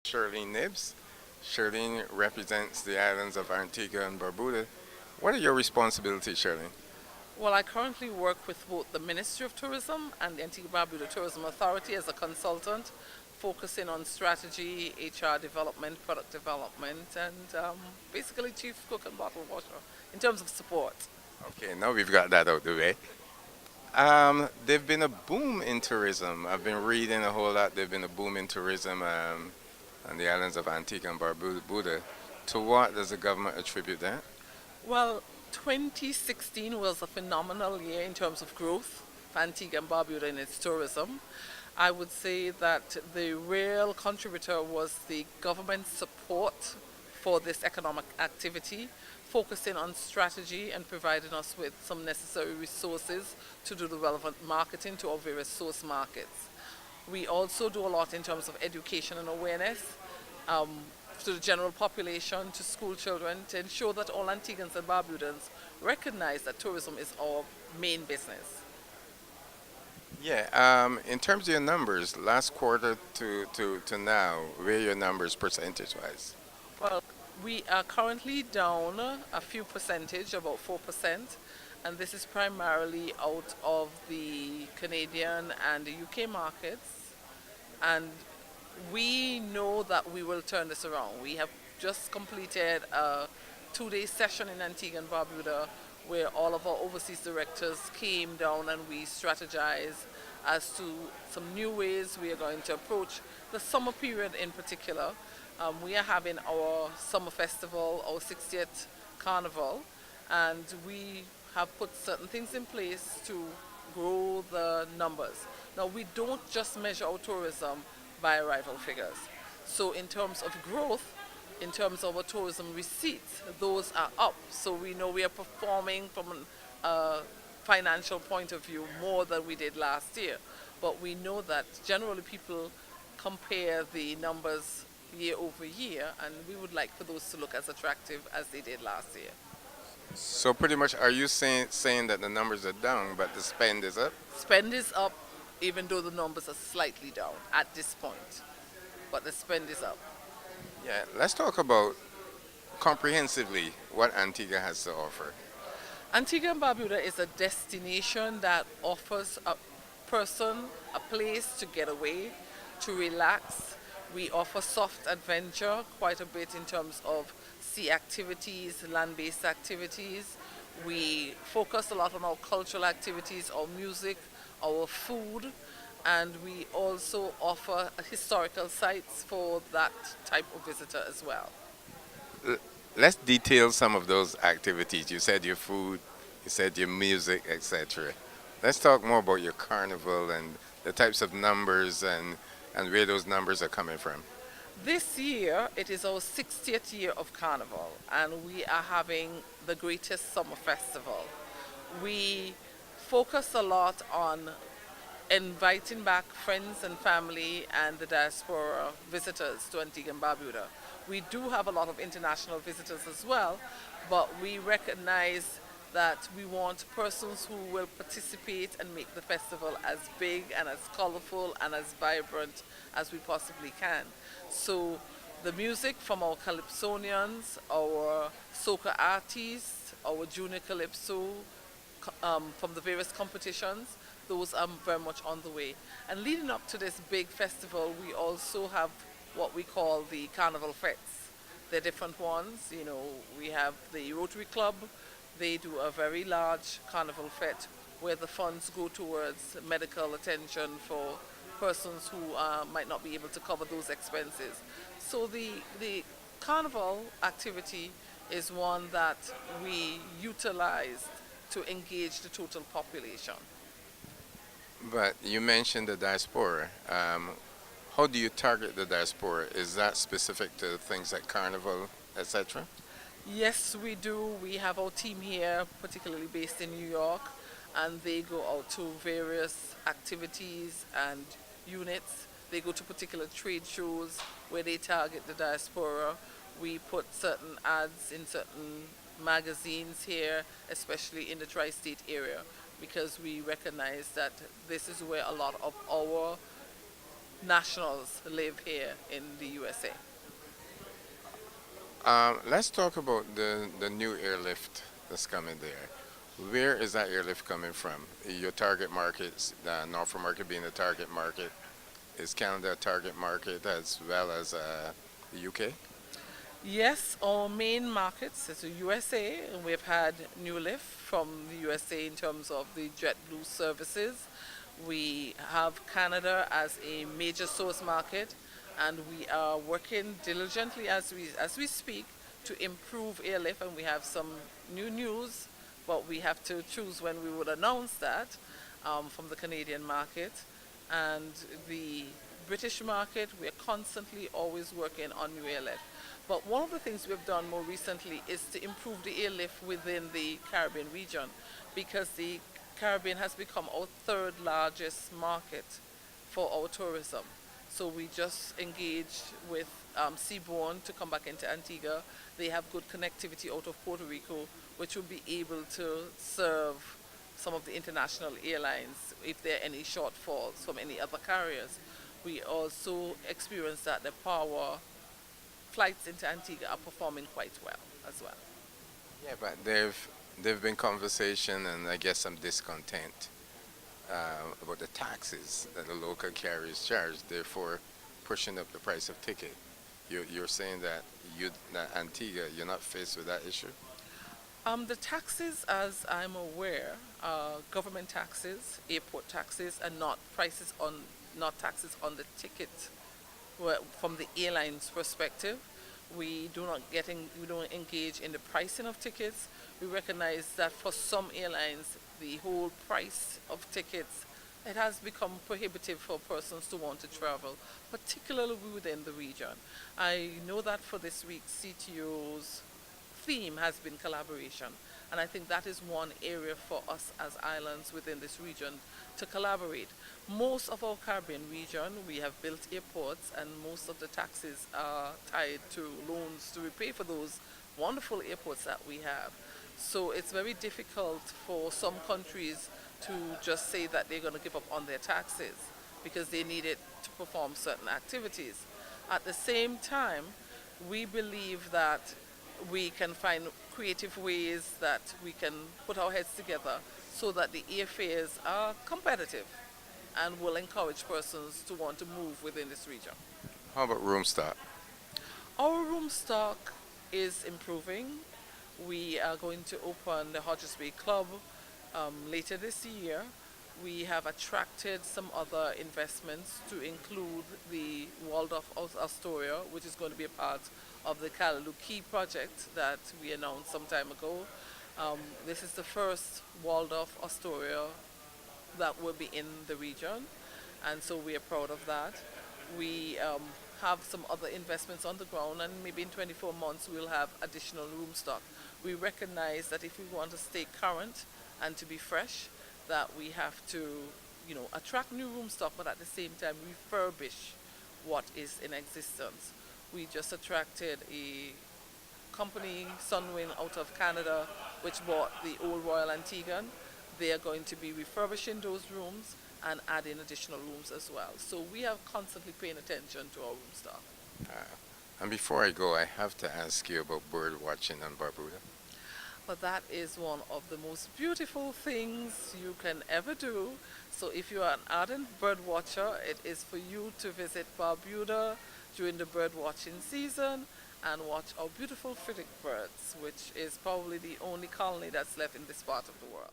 Shirlene Nibbs. Shirlene represents the islands of Antigua and Barbuda. What are your responsibilities, Shirlene? Well, I currently work with both the Ministry of Tourism and the Antigua Barbuda Tourism Authority as a consultant, focusing on strategy, HR development, product development, and basically chief cook and bottle washer in terms of support. Okay, now we've got that out the way. There's been a boom in tourism. I've been reading a whole lot. There's been a boom in tourism on the islands of Antigua and Barbuda. To what does the government attribute that? Well, 2016 was a phenomenal year in terms of growth for Antigua and Barbuda in its tourism. I would say that the real contributor was the government support for this economic activity, focusing on strategy and providing us with some necessary resources to do the relevant marketing to our various source markets. We also do a lot in terms of education and awareness um, to the general population, to school children, to ensure that all Antiguans and Barbudans recognize that tourism is our main business. Yeah, in terms of your numbers, last quarter to now, where are your numbers percentage wise? Well, we are currently down a few percentage, about 4%, and this is primarily out of the Canadian and the UK markets. And we know that we will turn this around. We have just completed a 2 day session in Antigua and Barbuda where all of our overseas directors came down and we strategized as to some new ways we are going to approach the summer period in particular. We are having our summer festival, our 60th carnival, and we have put certain things in place to grow the numbers. Now, we don't just measure our tourism by arrival figures. So, in terms of growth, in terms of our tourism receipts, those are up. So, we know we are performing from a financial point of view more than we did last year. But we know that generally people compare the numbers year over year, and we would like for those to look as attractive as they did last year. So pretty much, are you saying that the numbers are down, but the spend is up? Spend is up, even though the numbers are slightly down at this point, but the spend is up. Yeah, let's talk about comprehensively what Antigua has to offer. Antigua and Barbuda is a destination that offers a person a place to get away, to relax. We offer soft adventure quite a bit in terms of sea activities, land based activities. We focus a lot on our cultural activities, our music, our food, and we also offer historical sites for that type of visitor as well. L- Let's detail some of those activities. You said your food, you said your music, etc. Let's talk more about your carnival and the types of numbers and where those numbers are coming from. This year, it is our 60th year of Carnival, and we are having the greatest summer festival. We focus a lot on inviting back friends and family and the diaspora visitors to Antigua and Barbuda. We do have a lot of international visitors as well, but we recognize that we want persons who will participate and make the festival as big and as colorful and as vibrant as we possibly can. So the music from our calypsonians, our soca artists, our junior calypso, from the various competitions, those are very much on the way. And leading up to this big festival, we also have what we call the carnival fetes. They're different ones. You know, we have the Rotary Club. They do a very large carnival fete where the funds go towards medical attention for persons who might not be able to cover those expenses. So the carnival activity is one that we utilize to engage the total population. But you mentioned the diaspora. How do you target the diaspora? Is that specific to things like carnival, etc.? Yes, we do. We have our team here, particularly based in New York, and they go out to various activities and units. They go to particular trade shows where they target the diaspora. We put certain ads in certain magazines here, especially in the tri state area, because we recognize that this is where a lot of our nationals live here in the USA. Let's talk about the new airlift that's coming there. Where is that airlift coming from? Your target markets, the North America being the target market, is Canada a target market as well as the UK? Yes, our main markets is the USA, and we've had new lift from the USA in terms of the JetBlue services. We have Canada as a major source market, and we are working diligently as we speak to improve airlift. And we have some new news, but we have to choose when we would announce that from the Canadian market and the British market. We are constantly always working on new airlift. But one of the things we've done more recently is to improve the airlift within the Caribbean region, because the Caribbean has become our third largest market for our tourism. So we just engaged with Seabourn to come back into Antigua. They have good connectivity out of Puerto Rico, which will be able to serve some of the international airlines if there are any shortfalls from any other carriers. We also experienced that the Power flights into Antigua are performing quite well as well. Yeah, but there've been conversation and I guess some discontent about the taxes that the local carriers charge, therefore pushing up the price of ticket. You're saying that that Antigua, you're not faced with that issue? The taxes, as I'm aware, are government taxes, airport taxes, and not taxes on the ticket. From the airline's perspective, we we don't engage in the pricing of tickets. We recognize that for some airlines, the whole price of tickets, it has become prohibitive for persons to want to travel, particularly within the region. I know that for this week, CTO's theme has been collaboration. And I think that is one area for us as islands within this region to collaborate. Most of our Caribbean region, we have built airports, and most of the taxes are tied to loans to repay for those wonderful airports that we have. So it's very difficult for some countries to just say that they're going to give up on their taxes because they need it to perform certain activities. At the same time, we believe that we can find creative ways that we can put our heads together so that the airfares are competitive and will encourage persons to want to move within this region. How about room stock? Our room stock is improving. We are going to open the Hodges Bay Club later this year. We have attracted some other investments to include the Waldorf Astoria, which is going to be a part of the Callaloo Key project that we announced some time ago. This is the first Waldorf Astoria that will be in the region, and so we are proud of that. We have some other investments on the ground, and maybe in 24 months we'll have additional room stock. We recognize that if we want to stay current and to be fresh, that we have to, attract new room stock, but at the same time refurbish what is in existence. We just attracted a company, Sunwing, out of Canada, which bought the old Royal Antiguan. They are going to be refurbishing those rooms and adding additional rooms as well. So we are constantly paying attention to our room stock. And before I go, I have to ask you about bird watching on Barbuda. But that is one of the most beautiful things you can ever do. So if you are an ardent bird watcher, it is for you to visit Barbuda during the bird watching season and watch our beautiful Fiddick birds, which is probably the only colony that's left in this part of the world.